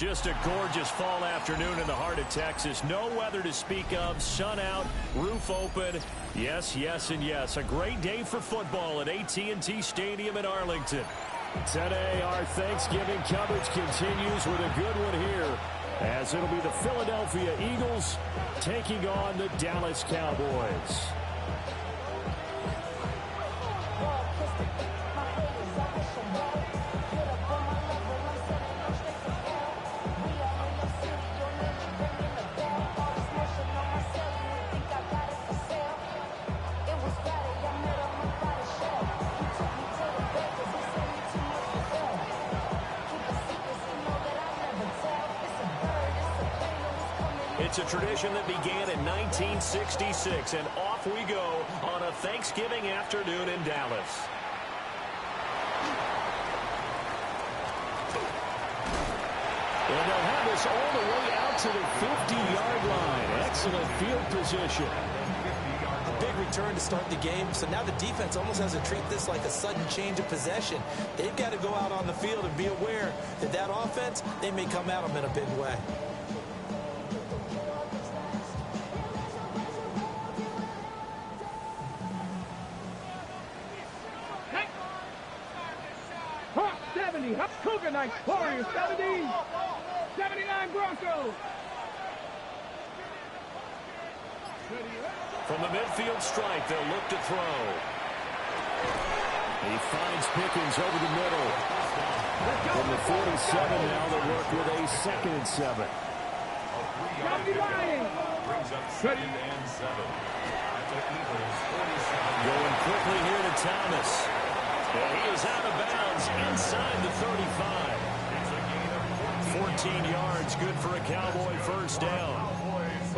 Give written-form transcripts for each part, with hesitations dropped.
Just a gorgeous fall afternoon in the heart of Texas. No weather to speak of. Sun out, roof open. Yes, yes, and yes. A great day for football at AT&T Stadium in Arlington. Today, our Thanksgiving coverage continues with a good one here, as it'll be the Philadelphia Eagles taking on the Dallas Cowboys. It's a tradition that began in 1966, and off we go on a Thanksgiving afternoon in Dallas. And they'll have this all the way out to the 50-yard line. Excellent field position. A big return to start the game, so now the defense almost has to treat this like a sudden change of possession. They've got to go out on the field and be aware that that offense, they may come at them in a big way. Cougar Knights, Warriors, 70, 79 Broncos. From the midfield stripe, they'll look to throw. He finds Pickens over the middle. From the 47 now, they'll work with a 2nd and 7. Brings up 2nd and 7. Going quickly here to Thomas. And he is out of bounds inside the 35. 14 yards, good for a Cowboy first down.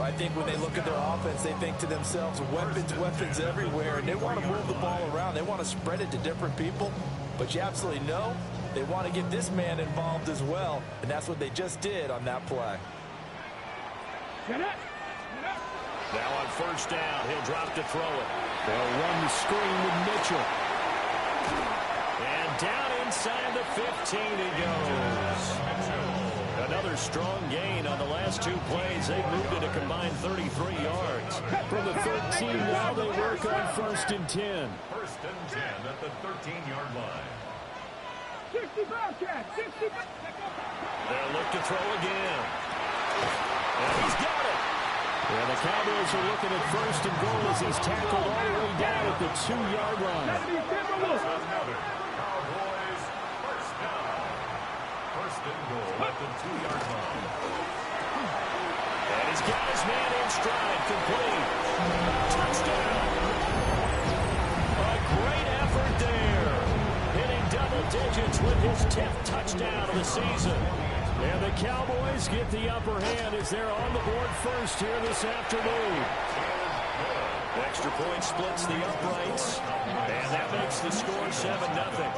I think when they look at their offense, they think to themselves, weapons everywhere, and they want to move the ball around. They want to spread it to different people, but you absolutely know they want to get this man involved as well, and that's what they just did on that play. Now on first down, he'll drop to throw it. They'll run the screen with Mitchell. And down inside the 15 he goes. Another strong gain on the last 2 plays. They moved it a combined 33 yards. From the 13 now they work on 1st and 10. 1st and 10 at the 13-yard line. 60 Bobcat, 60. They'll look to throw again. And he's got it. And the Cowboys are looking at 1st and goal as he's tackled all the way down at the 2-yard line. Another Cowboys first down. 1st and goal at the 2-yard line. And he's got his man in stride, complete. Touchdown. A great effort there. Hitting double digits with his 10th touchdown of the season. And the Cowboys get the upper hand as they're on the board first here this afternoon. Extra point splits the uprights, and that makes the score 7-0.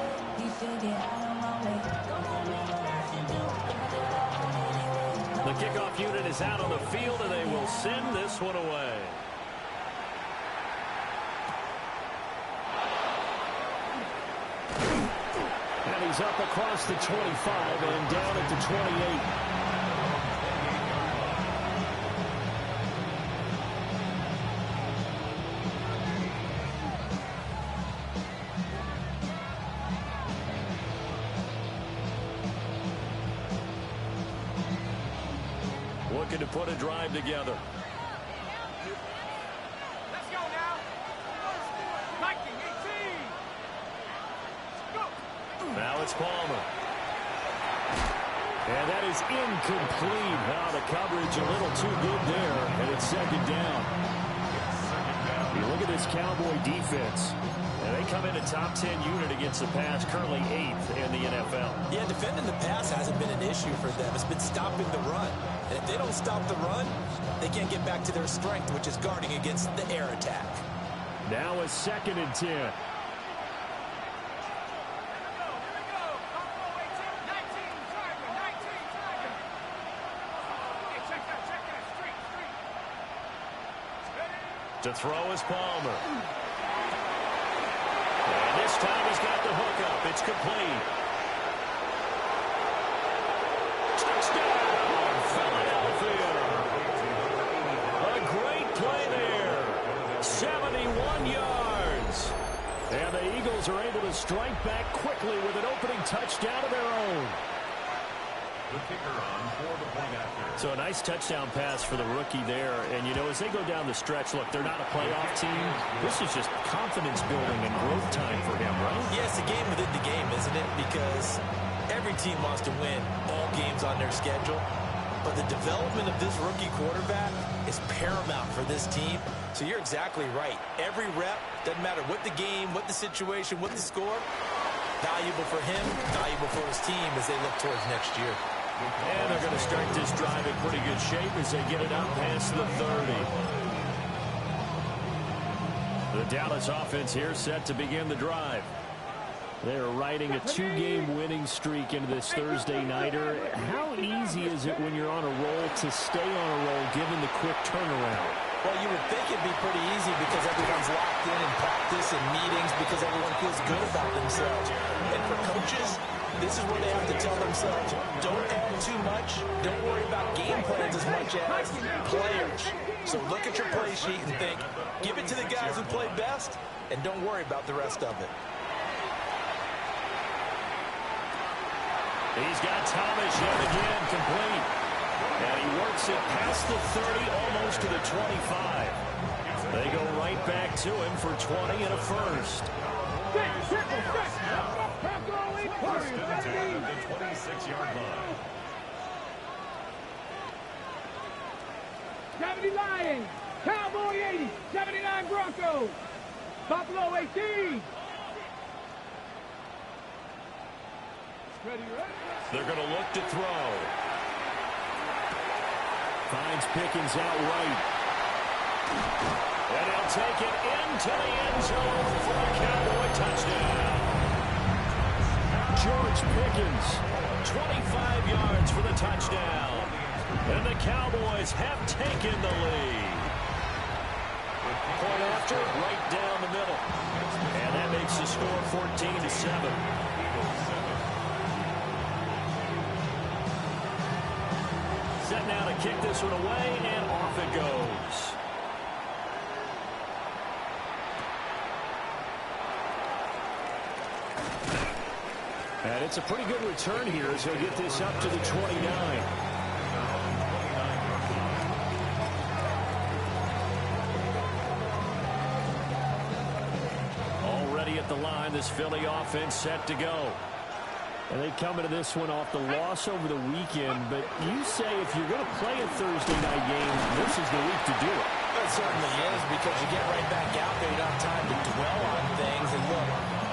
The kickoff unit is out on the field, and they will send this one away. And he's up across the 25 and down at the 28. Looking to put a drive together. Let's go now. 1918. Go. Now it's Palmer. And that is incomplete. Now the coverage a little too good there, and it's 2nd down. You look at this Cowboy defense. And they come in a top 10 unit against the pass, currently 8th in the NFL. Yeah, defending the pass hasn't been an issue for them. It's been stopping the run. And if they don't stop the run, they can't get back to their strength, which is guarding against the air attack. Now a 2nd and 10. To throw is Palmer. And this time he's got the hook up. It's complete. Touchdown! Cowboys are able to strike back quickly with an opening touchdown of their own. The kicker on for the point after. So a nice touchdown pass for the rookie there. And, you know, as they go down the stretch, look, they're not a playoff team. This is just confidence building and growth time for him, right? Yes, a game within the game, isn't it? Because every team wants to win all games on their schedule. But the development of this rookie quarterback is paramount for this team. So you're exactly right. Every rep, doesn't matter what the game, what the situation, what the score, valuable for him, valuable for his team as they look towards next year. And they're going to start this drive in pretty good shape as they get it out past the 30. The Dallas offense here set to begin the drive. They're riding a 2-game winning streak into this Thursday nighter. How easy is it when you're on a roll to stay on a roll given the quick turnaround? Well, you would think it'd be pretty easy because everyone's locked in practice and meetings because everyone feels good about themselves. And for coaches, this is where they have to tell themselves, don't add too much. Don't worry about game plans as much as players. So look at your play sheet and think, give it to the guys who play best, and don't worry about the rest of it. He's got Thomas yet again complete. And he works it past the 30, almost to the 25. They go right back to him for 20 and a first. First and 10 at the 26-yard line. 70 Lions, Cowboy 80, 79 Broncos, Buffalo 18. They're going to look to throw. Finds Pickens out right. And he'll take it into the end zone for a Cowboy touchdown. George Pickens, 25 yards for the touchdown. And the Cowboys have taken the lead. Point after, right down the middle. And that makes the score 14-7. Set now to kick this one away, and off it goes. And it's a pretty good return here as he'll get this up to the 29. Already at the line, this Philly offense set to go. And they come into this one off the loss over the weekend. But you say if you're going to play a Thursday night game, this is the week to do it. It certainly is, because you get right back out there. You don't have time to dwell on things. And look,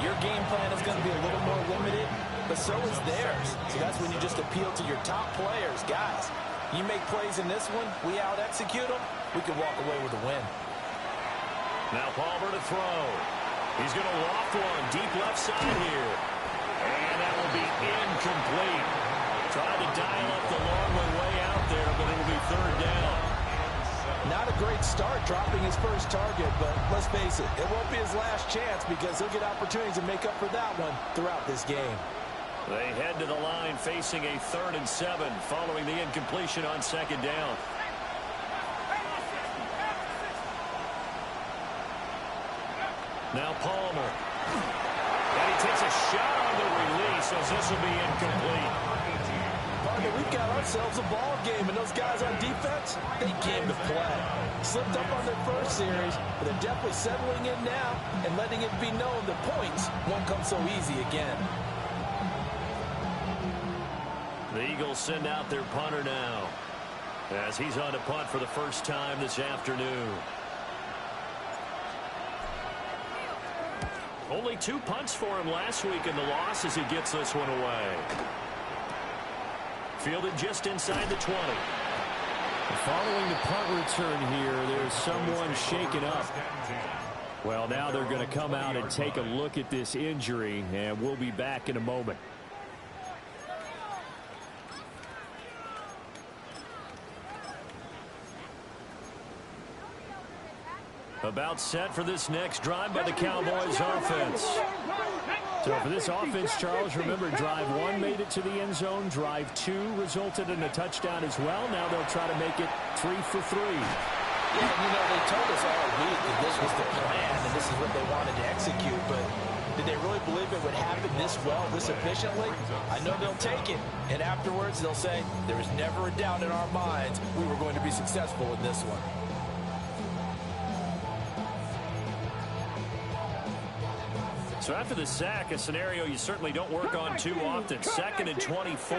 your game plan is going to be a little more limited, but so is theirs. So that's when you just appeal to your top players. Guys, you make plays in this one, we out-execute them, we can walk away with a win. Now Palmer to throw. He's going to loft one deep left side here. And that will be incomplete. Tried to dial up the long way out there, but it'll be third down. Not a great start dropping his first target, but let's face it, it won't be his last chance because he'll get opportunities to make up for that one throughout this game. They head to the line facing a 3rd and 7 following the incompletion on second down. Now Palmer. And he takes a shot on the release as this will be incomplete. Partner, we've got ourselves a ball game, and those guys on defense, they came to play. Slipped up on their first series, but they're definitely settling in now and letting it be known that points won't come so easy again. The Eagles send out their punter now as he's on to punt for the first time this afternoon. Only 2 punts for him last week in the loss as he gets this one away. Fielded just inside the 20. Following the punt return here, there's someone shaken up. Well, now they're going to come out and take a look at this injury, and we'll be back in a moment. About set for this next drive by the Cowboys offense. So for this offense, Charles, remember, drive 1 made it to the end zone. Drive 2 resulted in a touchdown as well. Now they'll try to make it 3 for 3. Yeah, you know, they told us all week that this was the plan and this is what they wanted to execute, but Did they really believe it would happen this well, this efficiently? I know they'll take it, and afterwards they'll say, there was never a doubt in our minds we were going to be successful in this one. So after the sack, a scenario you certainly don't work on too often. 2nd and 24.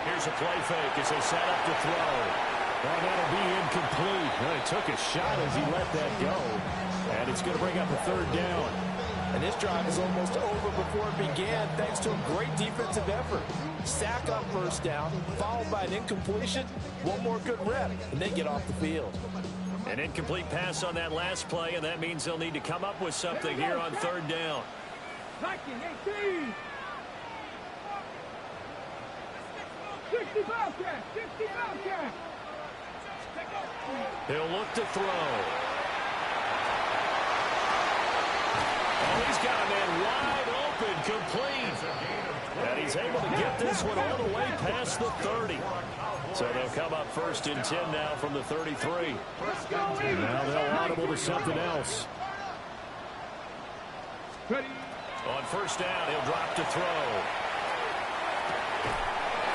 Here's a play fake as they set up to throw. Well, that'll be incomplete. Well, he took a shot as he let that go. And it's going to bring up a 3rd down. And this drive is almost over before it began thanks to a great defensive effort. Sack on 1st down, followed by an incompletion. One more good rep, and they get off the field. An incomplete pass on that last play, and that means they'll need to come up with something here on 3rd down. 18. 60 Bobcat. 60 Bobcat. He'll look to throw. Oh, he's got a man wide open, complete. And he's able to get this one all the way past the 30. So they'll come up 1st and 10 now from the 33. Now they'll audible to something else. On 1st down, he'll drop to throw.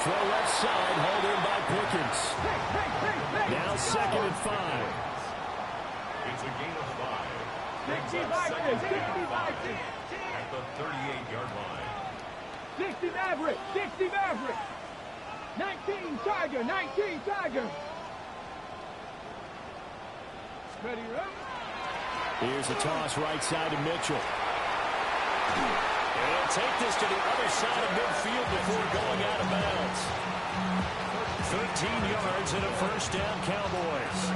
Throw left side, hauled in by Pickens. Now 2nd and 5. It's a gain of 5. Brings up 2nd and 5 at the 38-yard line. 60 Maverick. 60 Maverick. 19 Tiger. 19 Tiger. Ready, run. Here's a toss right side to Mitchell. And he'll take this to the other side of midfield before going out of bounds. 13 yards and a 1st down, Cowboys.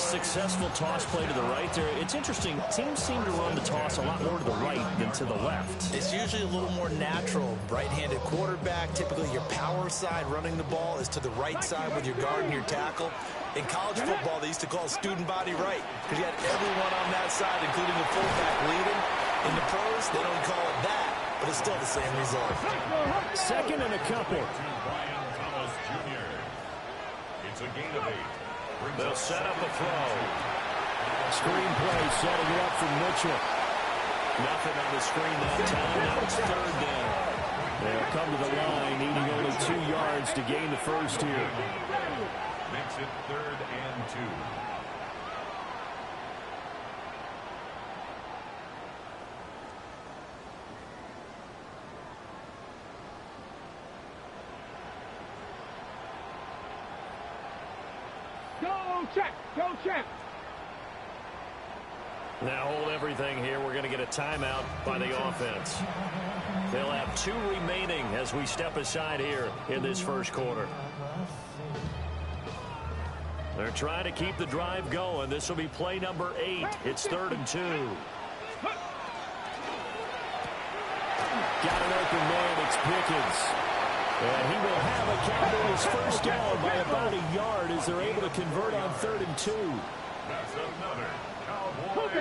Successful toss play to the right there. It's interesting. Teams seem to run the toss a lot more to the right than to the left. It's usually a little more natural. Right-handed quarterback, typically your power side running the ball is to the right side with your guard and your tackle. In college football, they used to call it student body right because you had everyone on that side, including the fullback leading. In the pros, they don't call it that, but it's still the same result. 2nd and a couple. Brian Thomas Jr. It's a gain of 8. They'll set up a throw. Screen play setting it up for Mitchell. Nothing on the screen that time. Now it's 3rd down. They'll come to the line, needing only 2 yards to gain the 1st here. Makes it 3rd and 2. Go check. Go check. Now hold everything here. We're going to get a timeout by the offense. They'll have 2 remaining as we step aside here in this 1st quarter. They're trying to keep the drive going. This will be play number 8. It's 3rd and 2. Got an open man. It's Pickens. And he will have a Cowboys 1st down by about a yard as they're able to convert on 3rd and 2. That's another Cowboys.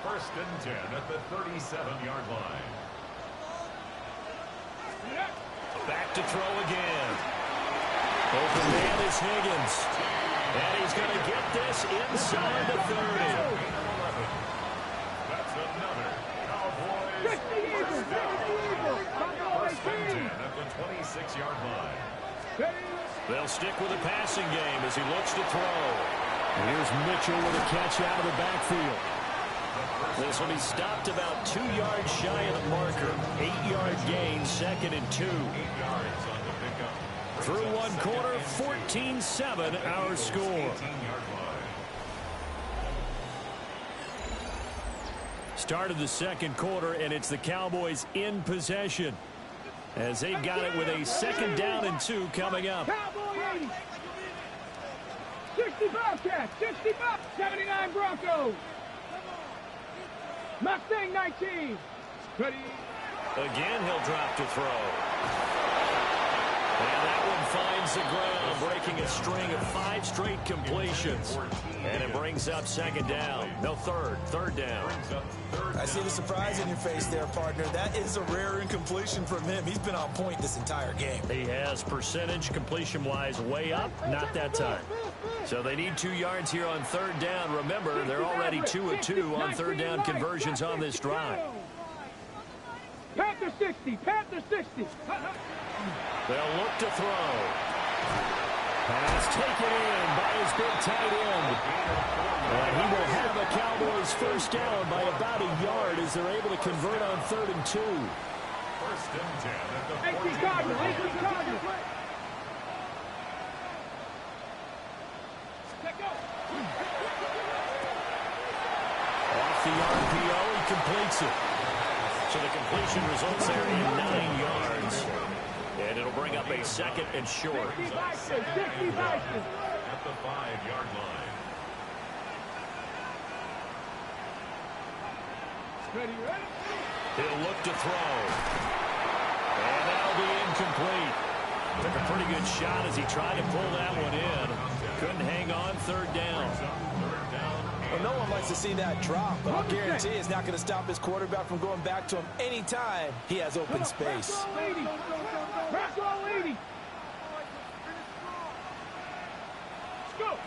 1st and 10 at the 37-yard line. Back to throw again. Open man is Higgins. And he's going to get this inside the 30. That's another Cowboys 50 Eagles. 50 Eagles. 1st and 10 at the 26-yard line. They'll stick with the passing game as he looks to throw. Here's Mitchell with a catch out of the backfield. This will be stopped about 2 yards shy of the marker. 8-yard gain, 2nd and 2. 8 yards on the pickup. Through 1 quarter, 14-7 our score. 18-yard line. Started the 2nd quarter, and it's the Cowboys in possession as they've got it with a 2nd down and 2 coming up. Cowboys. 60 Bobcats. 60 Bobcats. 79 Broncos. Mustang 19. Ready. Again, he'll drop to throw. And that one finds the ground, breaking a string of 5 straight completions. And it brings up 2nd down. No, 3rd down. I see the surprise in your face there, partner. That is a rare incompletion from him. He's been on point this entire game. He has percentage completion-wise way up, not that time. So they need 2 yards here on third down. Remember, they're already 2 of 2 on third down conversions on this drive. Panther 60, Panther 60. They'll look to throw. Pass taken in by his big tight end. And he will have a Cowboys first down by about a yard as they're able to convert on 3rd and 2. First and 10 at the 18 Cardinals, 18 Cardinals. Off the RPO, he completes it. So the completion results there in 9 yards. And it'll bring up a 2nd and short. 60 Bison. at the 5-yard line. Ready? He'll look to throw. And that'll be incomplete. Took a pretty good shot as he tried to pull that one in. Couldn't hang on 3rd down. Well, no one likes to see that drop, but I'll guarantee it's not going to stop his quarterback from going back to him anytime he has open space. Press all 80. Let's go.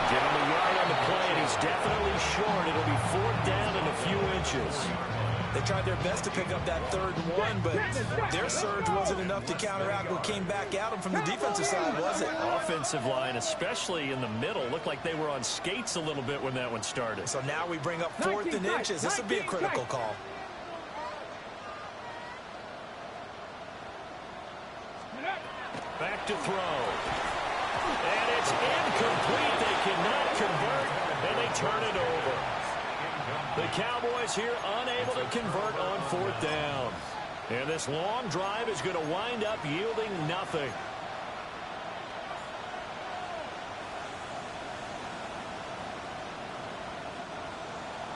Give him a yard on the play, and he's definitely short. It'll be 4th down and a few inches. They tried their best to pick up that 3rd and 1, but their surge wasn't enough to counteract what came back at them from the defensive side, was it? Offensive line, especially in the middle, looked like they were on skates a little bit when that one started. So now we bring up 4th and inches. This will be a critical call. Back to throw. And it's incomplete. They cannot convert, and they turn it over. The Cowboys here unable to convert on 4th down. And this long drive is going to wind up yielding nothing.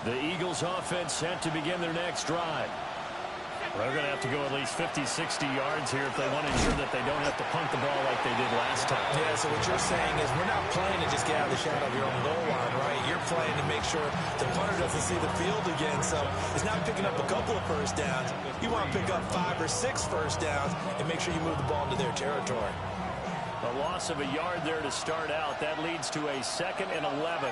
The Eagles offense set to begin their next drive. They're going to have to go at least 50, 60 yards here if they want to ensure that they don't have to punt the ball like they did last time. Yeah, so what you're saying is we're not playing to just get out of the shadow of your own goal line, right? You're playing to make sure the punter doesn't see the field again. So it's not picking up a couple of first downs. You want to pick up 5 or 6 first downs and make sure you move the ball into their territory. A loss of a yard there to start out. That leads to a 2nd and 11.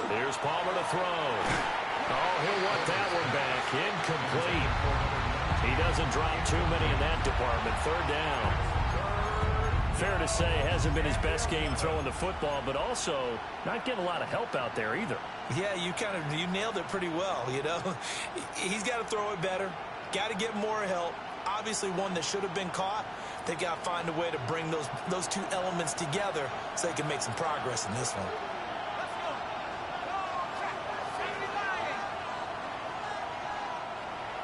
Here's Palmer to throw. Oh, he'll want that one back. Incomplete. He doesn't drop too many in that department. 3rd down. Fair to say, hasn't been his best game throwing the football, but also not getting a lot of help out there either. Yeah, you nailed it pretty well, you know. He's got to throw it better. Got to get more help. Obviously one that should have been caught. They've got to find a way to bring those 2 elements together so they can make some progress in this one.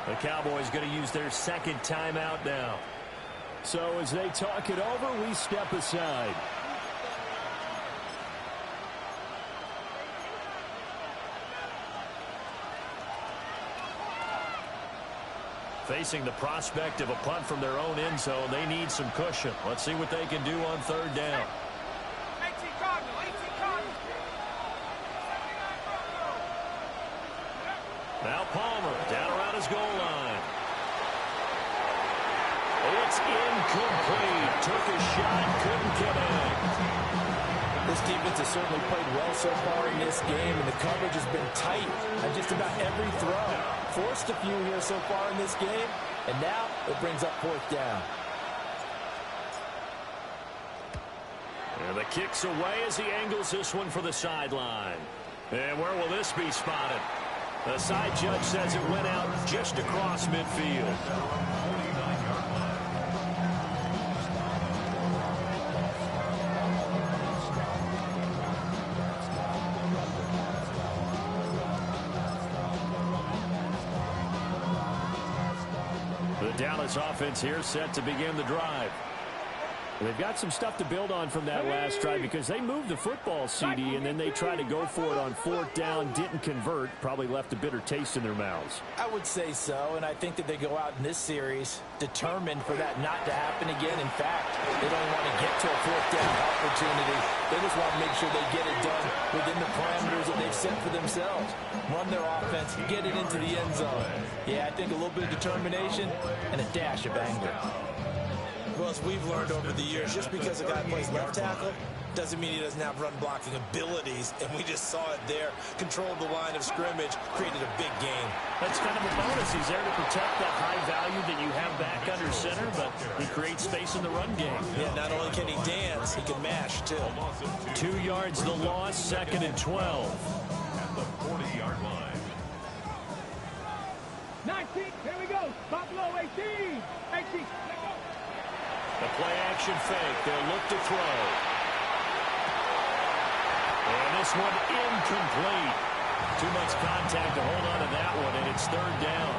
The Cowboys going to use their 2nd timeout now. So as they talk it over, we step aside. Facing the prospect of a punt from their own end zone, they need some cushion. Let's see what they can do on 3rd down. 18 Cardinals, 18 Cardinals. Now Palmer down around his goal line. It's incomplete. Took a shot, couldn't connect. This defense has certainly played well so far in this game, and the coverage has been tight on just about every throw. Forced a few here so far in this game, and now it brings up 4th down. And the kick's away as he angles this one for the sideline. And where will this be spotted? The side judge says it went out just across midfield. The Dallas offense here set to begin the drive. They've got some stuff to build on from that last drive because they moved the football, CD, and then they tried to go for it on 4th down, didn't convert, probably left a bitter taste in their mouths. I would say so, and I think that they go out in this series determined for that not to happen again. In fact, they don't want to get to a 4th down opportunity. They just want to make sure they get it done within the parameters that they've set for themselves. Run their offense, get it into the end zone. Yeah, I think a little bit of determination and a dash of anger. Well, as we've learned over the years, just because a guy plays left tackle doesn't mean he doesn't have run blocking abilities, and we just saw it there. Controlled the line of scrimmage, created a big gain. That's kind of a bonus. He's there to protect that high value that you have back under center, but he creates space in the run game. Yeah, not only can he dance, he can mash, too. 2 yards the loss, 2nd and 12. At the 40-yard line. 19, here we go. Buffalo 18. 18, let go. The play-action fake. They'll look to throw. And this one incomplete. Too much contact to hold on to that one, and it's 3rd down.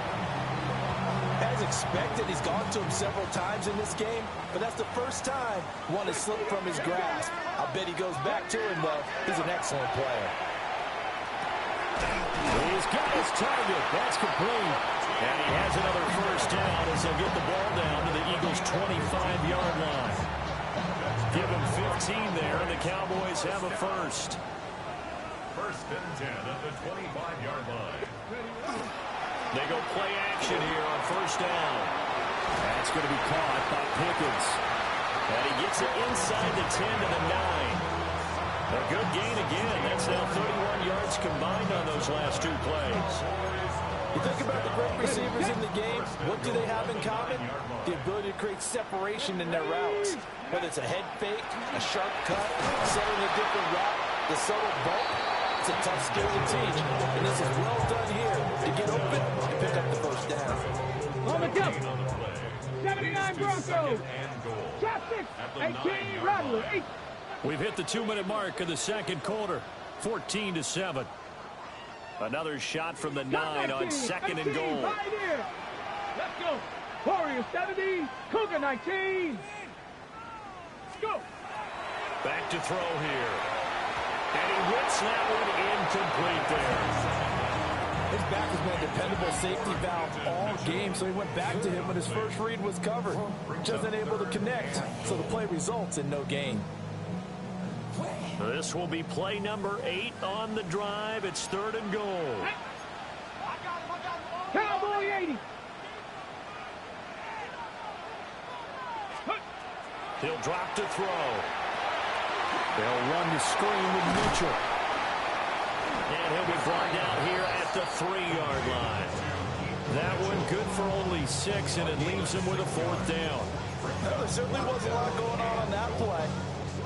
As expected, he's gone to him several times in this game, but that's the first time one has slipped from his grasp. I'll bet he goes back to him, though. He's an excellent player. He's got his target. That's complete. And he has another 1st down as they'll get the ball down to the Eagles' 25-yard line. Give him 15 there, and the Cowboys have a 1st. 1st and 10 at the 25-yard line. They go play action here on 1st down. That's going to be caught by Pickens. And he gets it inside the 10 to the 9. A good gain again. That's now 31 yards combined on those last 2 plays. You think about the great receivers in the game, what do they have in common? The ability to create separation in their routes. Whether it's a head fake, a sharp cut, setting a different route, the subtle bump, it's a tough skill to teach. And this is well done here to get open and pick up the 1st down. On the jump. 79 Broncos. Trap 6. 18 Rattler. 8. We've hit the 2-minute mark of the 2nd quarter. 14-7. Another shot from the 9 on 2nd and goal. Right here. Let's go. Warriors 70. Cougar 19. Let's go. Back to throw here. And he whips that one incomplete there. His back has been a dependable safety valve all game, so he went back to him when his first read was covered. Just unable to connect, so the play results in no gain. This will be play number 8 on the drive. It's 3rd and goal. Cowboy 80. He'll drop to throw. They'll run the screen with Mitchell. And he'll be brought down here at the 3-yard line. That one good for only 6, and it leaves him with a 4th down. No, there certainly wasn't a lot going on that play.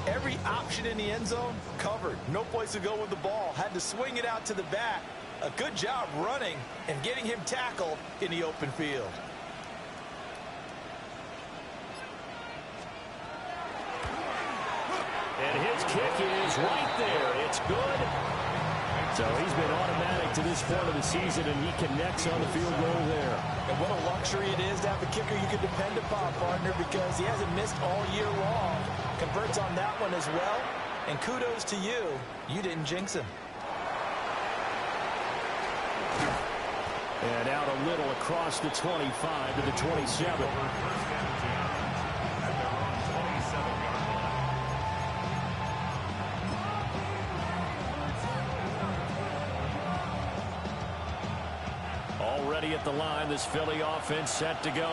Every option in the end zone covered. No place to go with the ball. Had to swing it out to the back. A good job running and getting him tackled in the open field. And his kick is right there. It's good. So he's been automatic to this point of the season, and he connects on the field goal there. And what a luxury it is to have a kicker you can depend upon, partner, because he hasn't missed all year long. Converts on that one as well. And kudos to you. You didn't jinx him. And out a little across the 25 to the 27. Already at the line, this Philly offense set to go.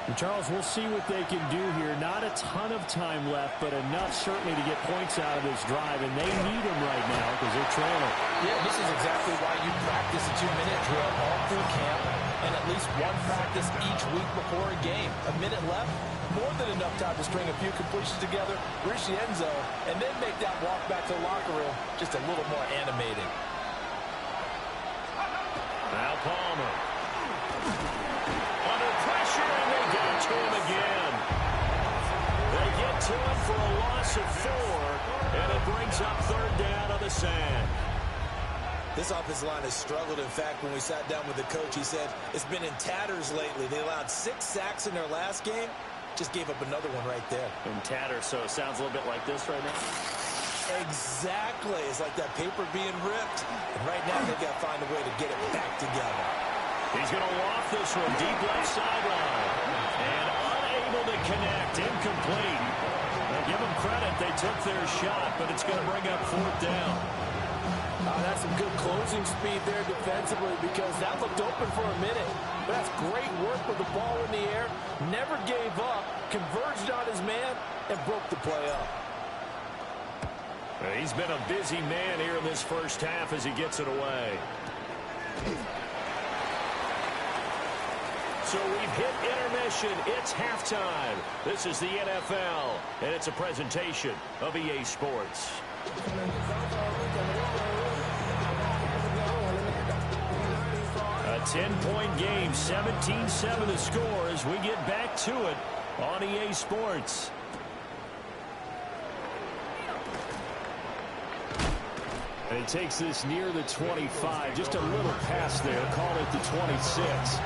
And Charles, we'll see what they can do here. Not a ton of time left, but enough certainly to get points out of this drive, and they need them right now because they're trailing. Yeah, this is exactly why you practice a 2-minute drill all through camp and at least one practice each week before a game. A minute left, more than enough time to string a few completions together, reach the end zone, and then make that walk back to the locker room just a little more animated. Now Palmer. Under pressure, and they get to him again. They get to him for a loss of 4, and it brings up 3rd down on the sand. This offensive line has struggled. In fact, when we sat down with the coach, he said it's been in tatters lately. They allowed 6 sacks in their last game, just gave up another one right there. And tatter, so it sounds a little bit like this right now. Exactly. It's like that paper being ripped. And right now, they've got to find a way to get it back together. He's going to loft this one deep left sideline. And unable to connect. Incomplete. Now, give them credit. They took their shot, but it's going to bring up fourth down. That's some good closing speed there defensively because that looked open for a minute. But that's great work with the ball in the air. Never gave up, converged on his man, and broke the play up. He's been a busy man here in this first half as he gets it away. So we've hit intermission. It's halftime. This is the NFL, and it's a presentation of EA Sports. A 10-point game, 17-7 the score as we get back to it on EA Sports. And he takes this near the 25. Just a little pass there. Call it the 26.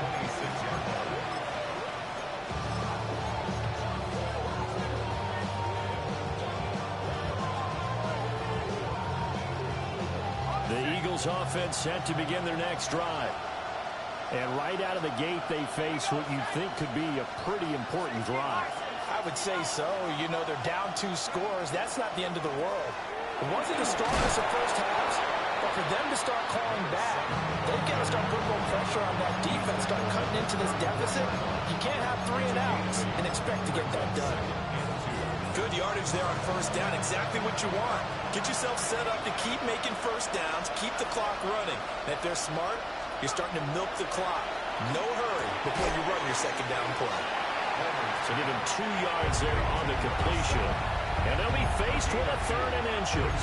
The Eagles offense set to begin their next drive. And right out of the gate, they face what you think could be a pretty important drive. I would say so. You know, they're down 2 scores. That's not the end of the world. It wasn't the strongest of first halves, but for them to start calling back, they've got to start putting more pressure on that defense, start cutting into this deficit. You can't have 3 and outs and expect to get that done. Good yardage there on first down. Exactly what you want. Get yourself set up to keep making first downs, keep the clock running. And if they're smart, you're starting to milk the clock. No hurry before you run your second down play. So give him 2 yards there on the completion. And they'll be faced with a 3rd and inches.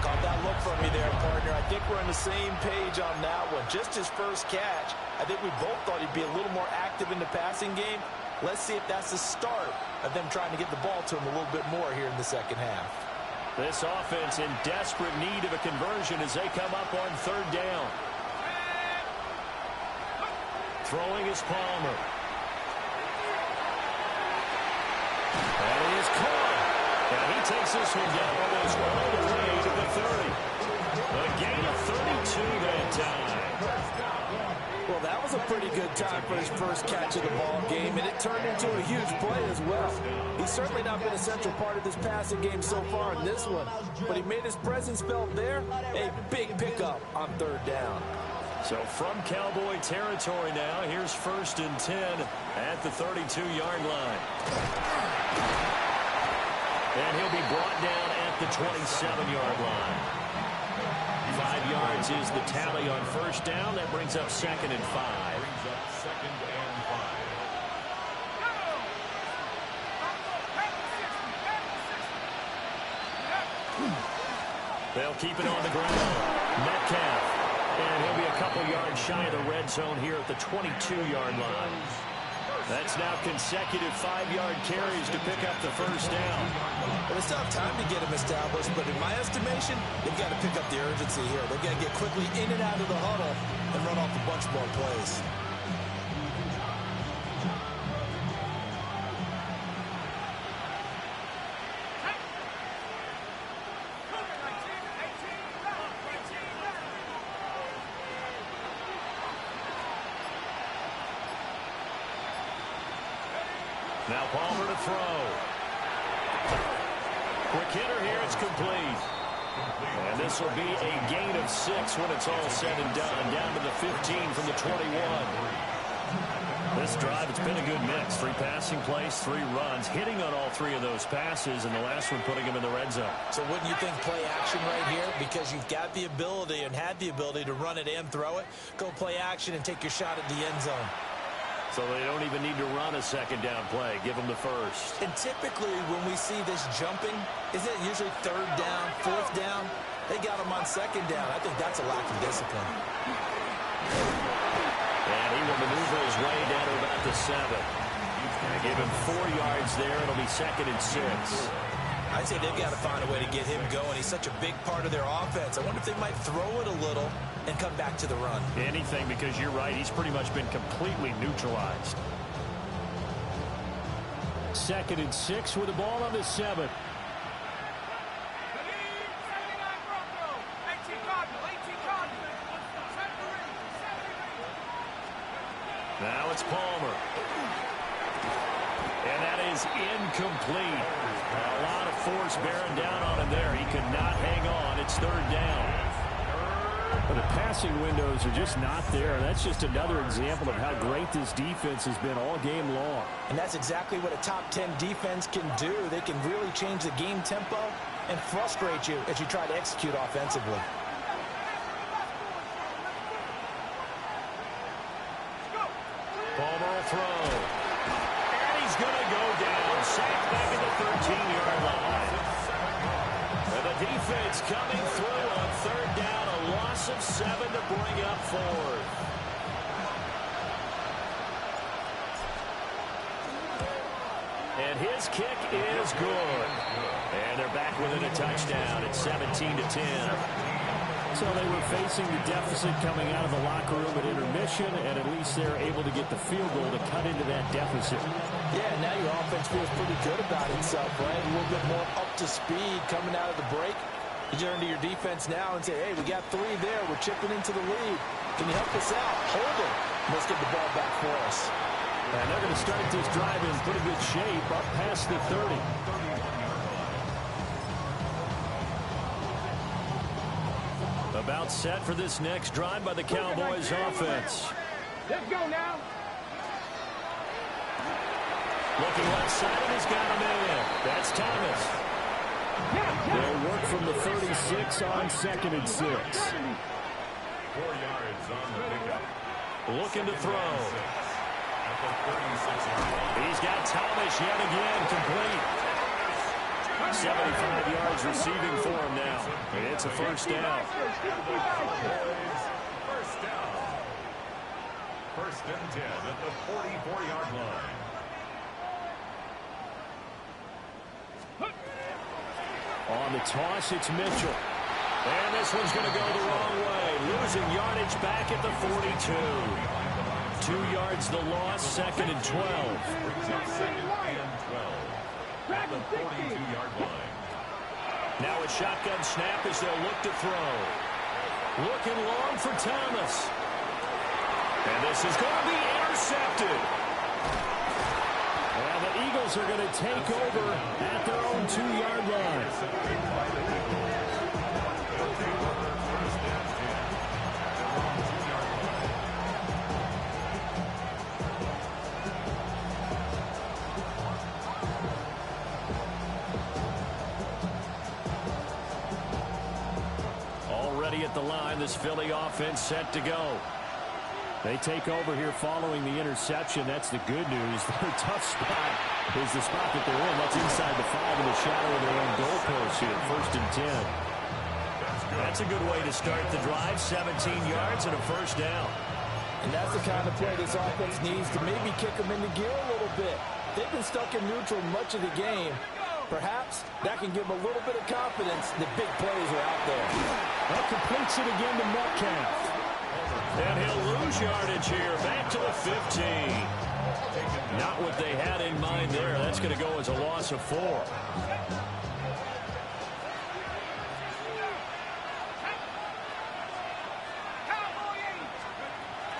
Caught that look from me there, partner. I think we're on the same page on that one. Just his first catch. I think we both thought he'd be a little more active in the passing game. Let's see if that's the start of them trying to get the ball to him a little bit more here in the second half. This offense in desperate need of a conversion as they come up on 3rd down. Throwing is Palmer. And he is caught. And he takes this one down almost all the way to the 30. A gain of 32 that time. Well, that was a pretty good time for his first catch of the ball game, and it turned into a huge play as well. He's certainly not been a central part of this passing game so far in this one, but he made his presence felt there. A big pickup on 3rd down. So from Cowboy territory now, here's 1st and 10 at the 32-yard line. And he'll be brought down at the 27-yard line. 5 yards is the tally on first down. That brings up 2nd and 5. They'll keep it on the ground. Metcalf. And he'll be a couple yards shy of the red zone here at the 22-yard line. That's now consecutive 5-yard carries to pick up the first down. Well, it's not time to get him established, but in my estimation, they've got to pick up the urgency here. They've got to get quickly in and out of the huddle and run off a bunch more plays. Now Palmer to throw. Quick hitter here, it's complete. And this will be a gain of 6 when it's all said and done. Down to the 15 from the 21. This drive, it's been a good mix. 3 passing plays, 3 runs, hitting on all 3 of those passes, and the last one putting him in the red zone. So wouldn't you think play action right here? Because you've got the ability and had the ability to run it and throw it. Go play action and take your shot at the end zone. So they don't even need to run a second down play. Give them the first. And typically when we see this jumping, isn't it usually 3rd down, 4th down? They got them on 2nd down. I think that's a lack of discipline. And he will maneuver his way down to about the 7. Going to give him 4 yards there. It'll be 2nd and 6. I'd say they've got to find a way to get him going. He's such a big part of their offense. I wonder if they might throw it a little and come back to the run. Anything, because you're right. He's pretty much been completely neutralized. 2nd and 6 with the ball on the 7. Now it's Palmer. And that is incomplete. A lot of force bearing down on him there. He could not hang on. It's 3rd down. But the passing windows are just not there. That's just another example of how great this defense has been all game long. And that's exactly what a top 10 defense can do. They can really change the game tempo and frustrate you as you try to execute offensively. Palmer will throw. And he's going to go down. Sacked back at the 13-yard line. And the defense coming through on 3rd down. A loss of 7 to bring up 4th. And his kick is good. And they're back within a touchdown at 17-10. So they were facing the deficit coming out of the locker room at intermission, and at least they're able to get the field goal to cut into that deficit. Yeah, now your offense feels pretty good about itself, right? A little bit more up to speed coming out of the break. You turn to your defense now and say, hey, we got 3 there. We're chipping into the lead. Can you help us out? Hold it. Let's get the ball back for us. And they're going to start this drive in pretty good shape up past the 30. About set for this next drive by the Cowboys offense. Let's go now. Looking left side, and he's got him in. That's Thomas. They'll work from the 36 on 2nd and 6. 4 yards on the pickup. Looking to throw. At the 36-yard line. He's got Thomas yet again, complete. 75 yards receiving for him now. And it's a 1st down. First down. 1st and 10 at the 44-yard line. On the toss, it's Mitchell. And this one's going to go the wrong way. Losing yardage back at the 42. 2 yards the loss, 2nd and 12. Brings up 2nd and 12. At the 42-yard line. Now a shotgun snap as they'll look to throw. Looking long for Thomas. And this is going to be intercepted. And the Eagles are going to take over at their own 2-yard line. At the line, this Philly offense set to go. They take over here following the interception. That's the good news. Their tough spot is the spot that they're in. That's inside the 5 in the shadow of their own goalpost here. 1st and 10. That's a good way to start the drive. 17 yards and a 1st down. And that's the kind of play this offense needs to maybe kick them into gear a little bit. They've been stuck in neutral much of the game. Perhaps that can give them a little bit of confidence that big plays are out there. That completes it again to Metcalf. And he'll lose yardage here. Back to the 15. Not what they had in mind there. That's going to go as a loss of 4.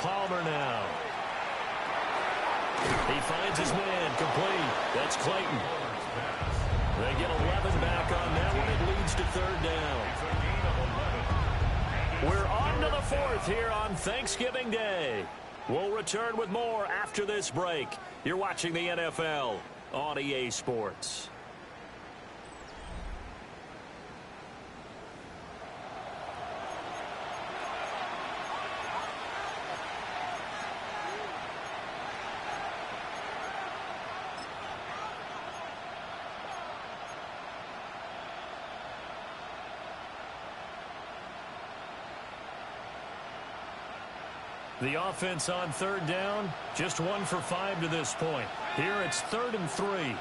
Palmer now. He finds his man complete. That's Clayton. They get 11 back on that one. It leads to 3rd down. We're on to the 4th here on Thanksgiving Day. We'll return with more after this break. You're watching the NFL on EA Sports. The offense on 3rd down, just 1 for 5 to this point. Here it's 3rd and 3.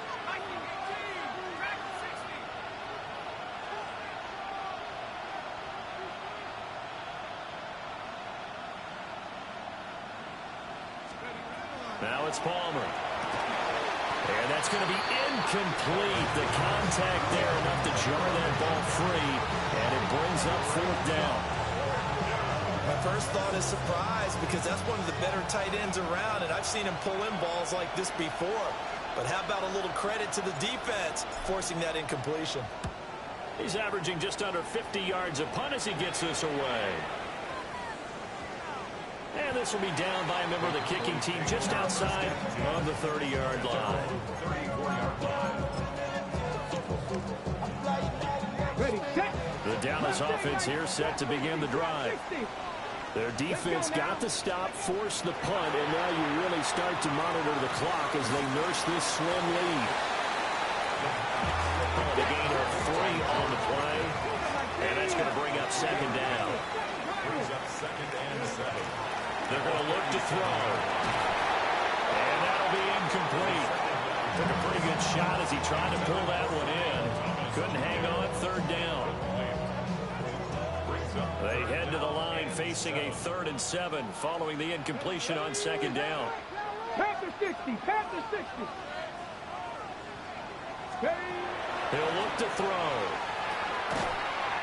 Now it's Palmer. And that's going to be incomplete. The contact there enough to jar that ball free, and it brings up fourth down. My first thought is surprise because that's one of the better tight ends around, and I've seen him pull in balls like this before. But how about a little credit to the defense forcing that incompletion? He's averaging just under 50 yards a punt as he gets this away. And this will be down by a member of the kicking team just outside of the 30-yard line. Ready, set. The Dallas offense here set to begin the drive. 60. Their defense got the stop, forced the punt, and now you really start to monitor the clock as they nurse this slim lead. The gain of 3 on the play, and that's going to bring up second down. Brings up 2nd and 7. They're going to look to throw. And that'll be incomplete. Took a pretty good shot as he tried to pull that one in. Couldn't hang on, 3rd down. They head to the line facing a 3rd and 7 following the incompletion on 2nd down. Panther 60. Panther 60. Ready. He'll look to throw.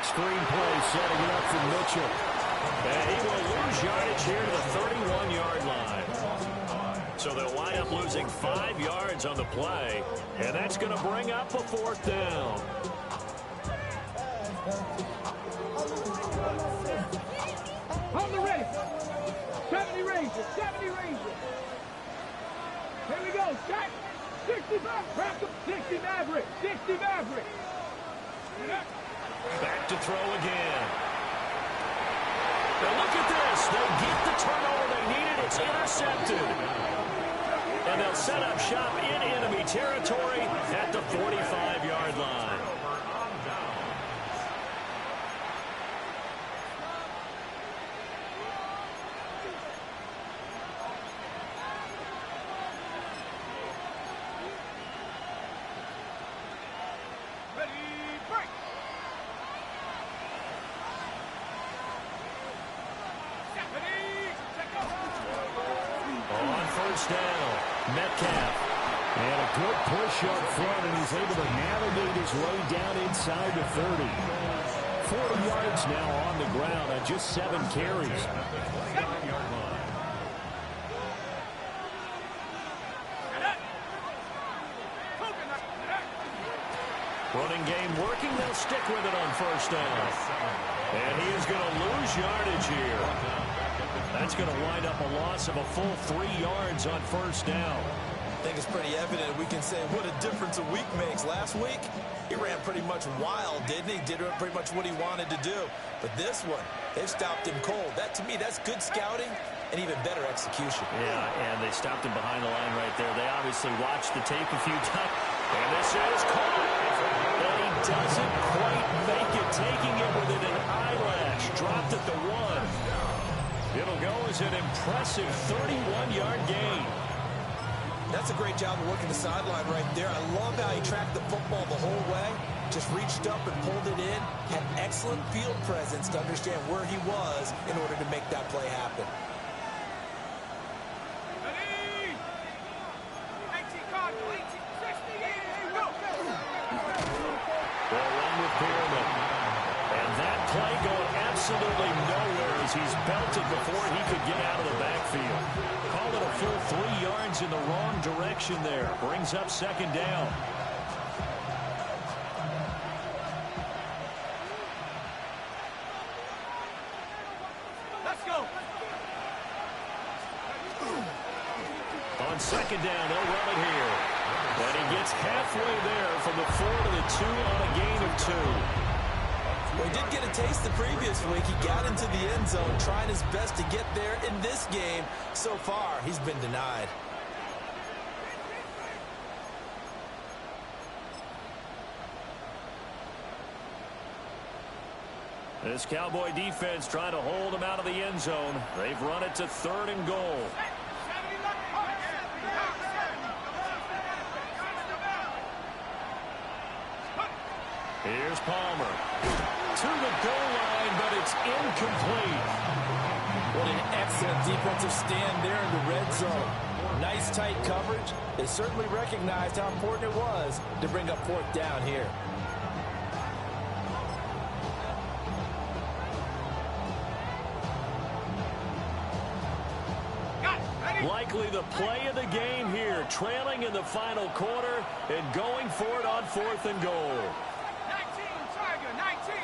Screen play setting it up for Mitchell. And he will lose yardage here to the 31-yard line. So they'll wind up losing 5 yards on the play, and that's going to bring up a 4th down. On the ready. 70 Rangers. 70 Rangers. Here we go. Jack. 65. Crack 60 Maverick. 60 Maverick. Back to throw again. Now look at this. They'll get the turnover they needed. It's intercepted. And they'll set up shop in enemy territory at the 45-yard line. Metcalf. And a good push up front, and he's able to navigate his way down inside the 30. 40 yards now on the ground on just 7 carries. Running game working. They'll stick with it on 1st down. And he is going to lose yardage here. That's going to wind up a loss of a full 3 yards on 1st down. I think it's pretty evident. We can say what a difference a week makes. Last week, he ran pretty much wild, didn't he? Did pretty much what he wanted to do. But this one, they've stopped him cold. That, to me, that's good scouting and even better execution. Yeah, and they stopped him behind the line right there. They obviously watched the tape a few times. And this is caught. And he doesn't quite make it, taking it within an eyelash. Dropped at the 1. It'll go as an impressive 31-yard gain. That's a great job of working the sideline right there. I love how he tracked the football the whole way. Just reached up and pulled it in. Had excellent field presence to understand where he was in order to make that play happen. They'll run with Pearman. And that play going absolutely nowhere as he's belted before he could get out of the backfield. Call it a full 3 yards in the wrong direction there. Brings up 2nd down. Let's go. On 2nd down, they'll run it here. And he gets halfway there from the 4 to the 2 on a gain of 2. Well, he did get a taste the previous week. He got into the end zone, trying his best to get there in this game. So far, he's been denied. This Cowboy defense trying to hold him out of the end zone. They've run it to 3rd and goal. Here's Palmer. To the goal line, but it's incomplete. What an excellent defensive stand there in the red zone. Nice tight coverage. They certainly recognized how important it was to bring up fourth down here. Likely the play of the game here, trailing in the final quarter and going for it on 4th and goal. 19, Tiger, 19.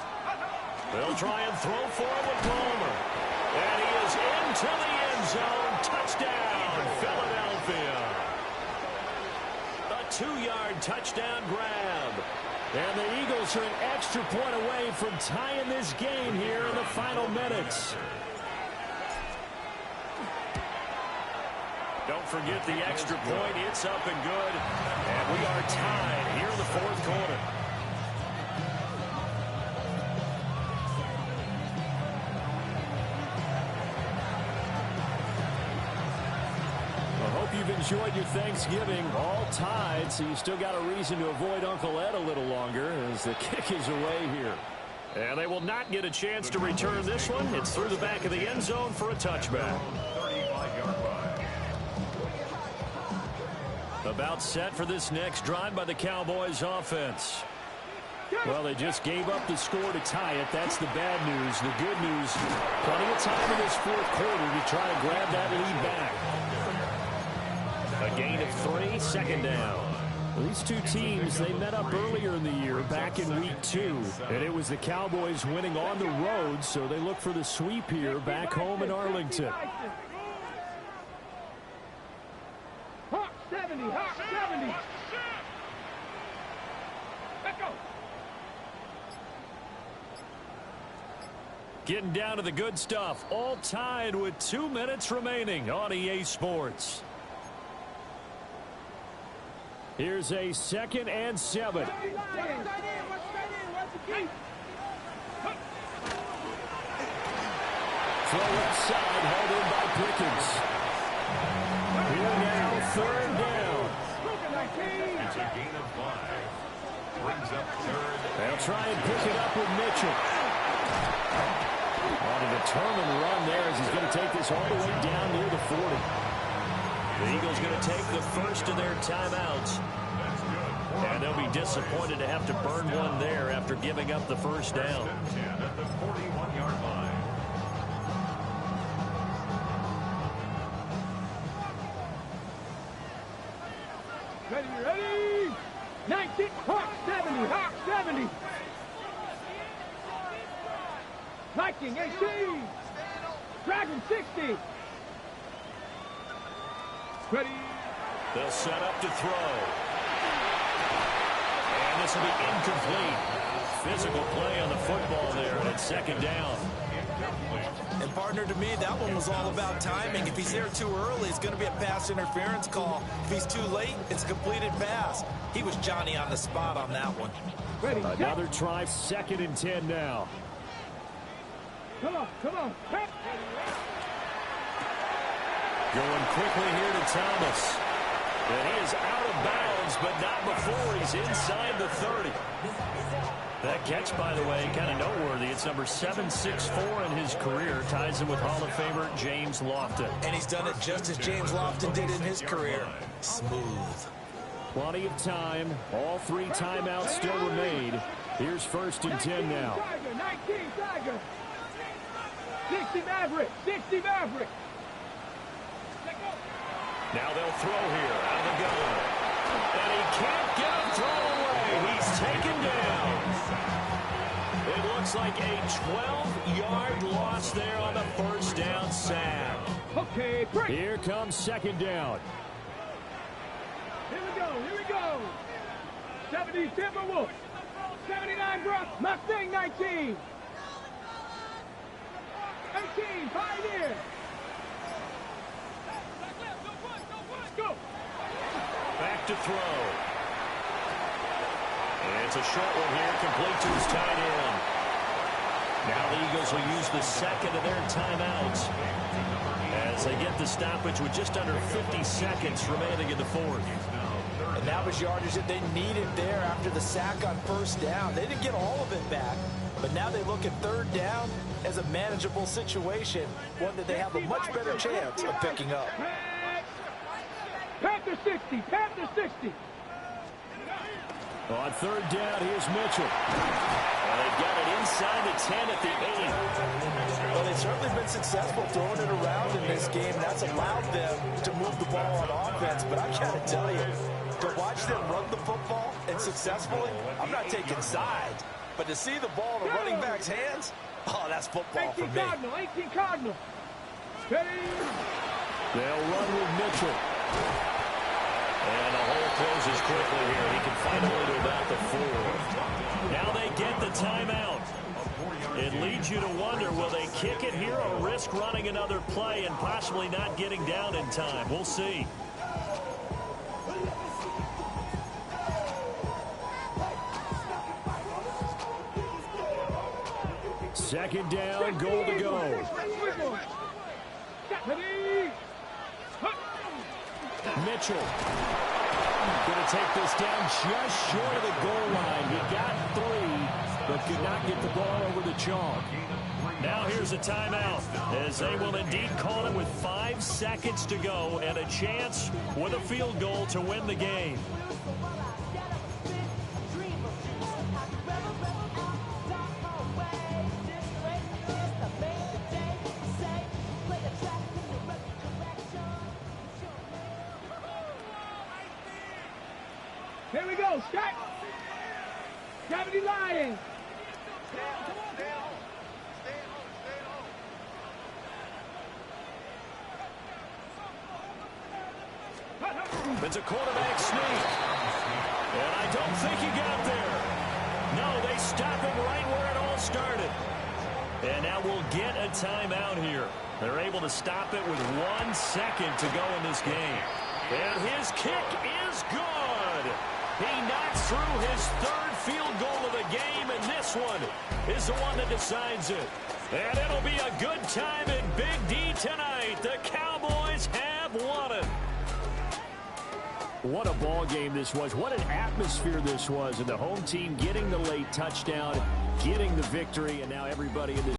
They'll try and throw for it with Palmer. And he is into the end zone. Touchdown, Philadelphia. A 2-yard touchdown grab. And the Eagles are an extra point away from tying this game here in the final minutes. Don't forget the extra point. It's up and good. And we are tied here in the 4th quarter. I hope you've enjoyed your Thanksgiving. All tied, so you still got a reason to avoid Uncle Ed a little longer as the kick is away here. And they will not get a chance to return this one. It's through the back of the end zone for a touchback. About set for this next drive by the Cowboys offense. Well, they just gave up the score to tie it. That's the bad news. The good news, plenty of time in this 4th quarter to try to grab that lead back. A gain of 3, second down. Well, these two teams, they met up earlier in the year, back in week 2. And it was the Cowboys winning on the road, so they look for the sweep here back home in Arlington. Hawk 70, Hawk 70. Let's go. Getting down to the good stuff. All tied with 2 minutes remaining on EA Sports. Here's a 2nd and 7. Throw inside, held in by Pickens. Here now, 3rd down. It's a gain of 5. Brings up 3rd. They'll try and pick it up with Mitchell. On a determined run there as he's going to take this all the way down near the 40. The Eagles going to take the first of their timeouts. And they'll be disappointed to have to burn one there after giving up the first down. 10 at the 41-yard line. Ready? 19, Hawk 70, Hawk 70. Viking 18. Dragon 60. Ready? They'll set up to throw. And this will be incomplete. Physical play on the football there, and it's 2nd down. And partner, to me, that one was all about timing. If he's there too early, it's going to be a pass interference call. If he's too late, it's a completed pass. He was Johnny on the spot on that one. Ready? Another try, 2nd and 10 now. Come on. Going quickly here to Thomas. And he is out of bounds, but not before he's inside the 30. That catch, by the way, kind of noteworthy. It's number 764 in his career. Ties him with Hall of Famer James Lofton. And he's done it just as James Lofton did in his career. Smooth. Plenty of time. All 3 timeouts still remain. Here's 1st and 10 now. Tiger, 19, Tiger. 60 Maverick, 60 Maverick. Now they'll throw here out of the gun. And he can't get a throw away. He's taken down. It looks like a 12-yard loss there on the first down sack. Okay, break. Here comes 2nd down. Here we go. 70 Timberwolves. 79 Brock. Mustang 19. 18 Pioneer. Go. Back to throw. And it's a short one here, complete to his tight end. Now the Eagles will use the 2nd of their timeouts as they get the stoppage with just under 50 seconds remaining in the 4th. And that was yardage that they needed there after the sack on 1st down. They didn't get all of it back, but now they look at 3rd down as a manageable situation, one that they have a much better chance of picking up. Panther 60. Panther 60. On third down, here's Mitchell. And they've got it inside the 10 at the 8. Well, they've certainly been successful throwing it around in this game. That's allowed them to move the ball on offense. But I got to tell you, to watch them run the football and successfully, I'm not taking sides. But to see the ball in a running back's hands, oh, that's football for 18 me. Cardinal. 18 Cardinal. Ready? They'll run with Mitchell. And the hole closes quickly here. He can find a way to about the 4. Now they get the timeout. It leads you to wonder, will they kick it here or risk running another play and possibly not getting down in time? We'll see. Second down, goal to go. Ready? Mitchell going to take this down just short of the goal line. He got 3, but could not get the ball over the chalk. Now here's a timeout, as they will indeed call it with 5 seconds to go and a chance with a field goal to win the game. Here we go. Stack. Gravity Lions. It's a quarterback sneak. And I don't think he got there. No, they stop him right where it all started. And now we'll get a timeout here. They're able to stop it with 1 second to go in this game. And his kick is good. He knocks through his 3rd field goal of the game, and this one is the one that decides it. And it'll be a good time in Big D tonight. The Cowboys have won it. What a ball game this was. What an atmosphere this was. And the home team getting the late touchdown, getting the victory, and now everybody in this